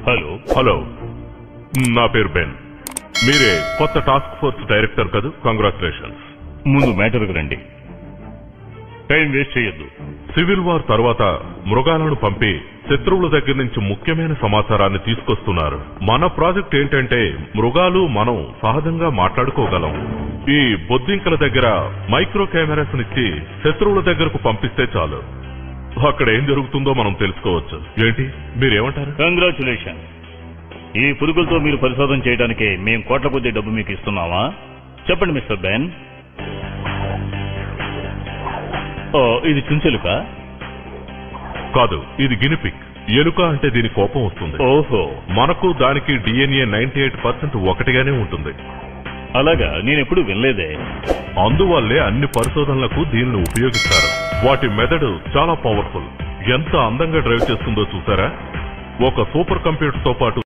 Hello hello, నా పేరు Ben. మీరే కొత్త టాస్క్ ఫోర్స్ డైరెక్టర్ కదా? కంగ్రాచులేషన్స్. ముందు మ్యాటర్కి రండి, టైం వేస్ట్ చేయొద్దు. సివిల్ వార్ తర్వాత మృగాలను పంపి శత్రువుల దగ్గర నుంచి ముఖ్యమైన సమాచారాన్ని తీసుకొస్తున్నారు. మన ప్రాజెక్ట్ ఏంటంటే మృగాలు మనం సహజంగా మాట్లాడుకోగలం. ఈ బొద్దింకల దగ్గర మైక్రో కెమెరాస్ నిచ్చి శత్రువుల దగ్గరకు పంపిస్తే చాలు, అక్కడ ఏం జరుగుతుందో మనం తెలుసుకోవచ్చు. ఏంటి మీరేమంటారు? కంగ్రాచులేషన్. ఈ పురుగులతో మీరు పరిశోధన చేయడానికే మేం కోట్ల కొద్ది డబ్బు మీకు ఇస్తున్నామా? చెప్పండి మిస్టర్ బెన్. ఇది చుంచెలుక కాదు, ఇది గినిపిక్. ఎలుక అంటే దీని కోపం వస్తుంది. ఓహో, మనకు దానికి DNA 98% ఒకటిగానే ఉంటుంది. అలాగా? నేనెప్పుడు వినలేదే. అందువల్లే అన్ని పరిశోధనలకు దీనిని ఉపయోగిస్తారు. వాటి మెదడు చాలా పవర్ఫుల్. ఎంత అందంగా డ్రైవ్ చేస్తుందో చూసారా? ఒక సూపర్ కంప్యూటర్ తో పాటు